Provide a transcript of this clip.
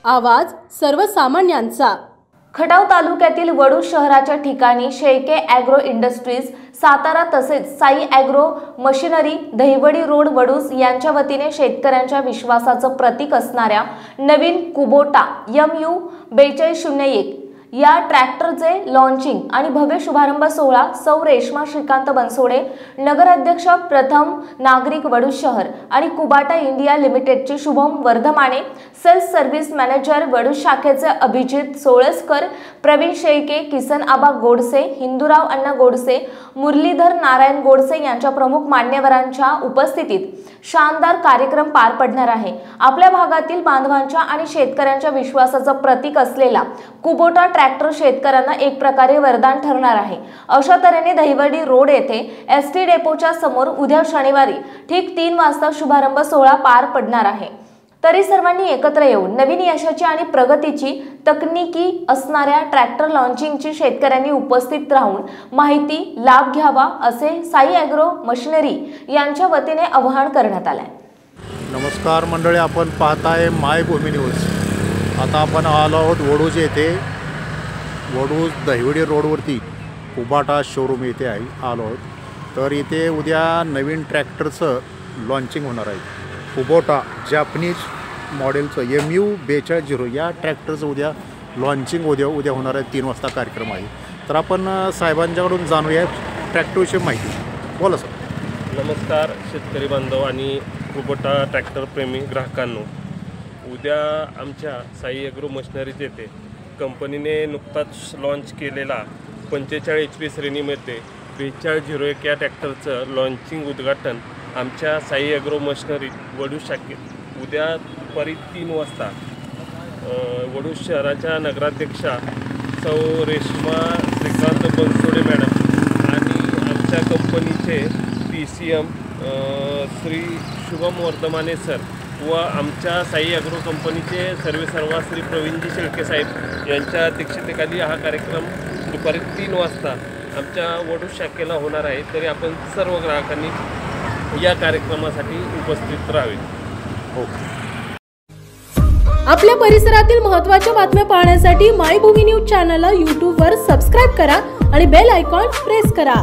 आवाज सर्वसामान्यांचा। खटाव तालुक्यातील वडूज शहराच्या ठिकाणी शेळके ॲग्रो इंडस्ट्रीज सातारा तसेच Sai agro machinery Dahiwadi road Vaduj यांच्या वतीने शेतकऱ्यांच्या विश्वासाचं प्रतीक असणाऱ्या नवीन कुबोटा MU 4201 या ट्रॅक्टरचे लॉन्चिंग आणि भव्य शुभारंभ सोहळा सौ रेश्मा श्रीकांत बनसोडे नगराध्यक्ष प्रथम नागरिक वडूज शहर आणि कुबाटा इंडिया लिमिटेडचे Shubham Vardhamane sales service manager Vaduj शाखेचे अभिजित सोळसकर प्रवीण शेळके किसन आबा गोडसे हिंदूराव अण्णा गोडसे मुरलीधर नारायण गोडसे यांच्या प्रमुख मान्यवरांच्या उपस्थितीत शानदार कार्यक्रम पार पडणार आहे। आपल्या भागातील बांधवांच्या आणि शेतकऱ्यांच्या विश्वासाचं प्रतीक असलेला कुबोटा ट्रॅक्टर शेतकऱ्यांना एक प्रकारे वरदान ठरणार आहे। अशा तऱ्हेने दहिवडी रोड येथे ST डेपोच्या समोर उद्या शनिवारी ठीक 3 वाजता शुभारंभ सोहळा पार पडणार आहे। तरी सर्वांनी एकत्र येऊन नवीन यशाची आणि प्रगतीची तकनिकी असणाऱ्या ट्रॅक्टर लॉन्चिंगची शेतकऱ्यांनी उपस्थित राहून माहिती लाभ घ्यावा असे साई ॲग्रो मशिनरी यांच्या वतीने आवाहन करण्यात आले। नमस्कार मंडळी, आपण पाहताय मायभूमी न्यूज। आता आपण आलो आहोत वडूज येथे, वडूज दहिवडी रोडवरती कुबाटा शोरूम येथे आलो आहोत। तर इथे उद्या नवीन ट्रॅक्टरचं लॉन्चिंग होणार आहे। कुबोटा जॅपनीज मॉडेलचं MU 4201 या ट्रॅक्टरचं उद्या लॉन्चिंग उद्या होणार आहे। 3 वाजता कार्यक्रम आहे। तर आपण साहेबांच्याकडून जाणूया ट्रॅक्टरविषयी माहिती। बोला सर। नमस्कार शेतकरी बांधव आणि कुबोटा ट्रॅक्टर प्रेमी ग्राहकांनो, उद्या आमच्या साई ॲग्रो मशिनरीज येथे कंपनीने नुकताच लॉन्च केलेला 45 HP श्रेणीमध्ये 4201 या ट्रॅक्टरचं लॉन्चिंग उद्घाटन आमच्या साई ॲग्रो मशिनरी वडूज शाखेत उद्या दुपारी 3 वाजता वडूज शहराच्या नगराध्यक्षा सौ रेश्मा श्रीकांत बनसोडे मॅडम आणि आमच्या कंपनीचे PCM श्री शुभम वर्धमाने सर व आमच्या साई ॲग्रो कंपनीचे सर्वेसर्वा श्री प्रवीणजी शेळके साहेब यांच्या अध्यक्षतेखाली हा कार्यक्रम दुपारी 3 वाजता आमच्या वडूज शाखेला होणार आहे। तरी आपण सर्व ग्राहकांनी या कार्यक्रमासाठी उपस्थित राहावे। आपल्या परिसरातील महत्त्वाच्या बातम्या पाहण्यासाठी मायभूमी न्यूज चॅनलला YouTube वर सबस्क्राइब करा आणि बेल आयकॉन प्रेस करा।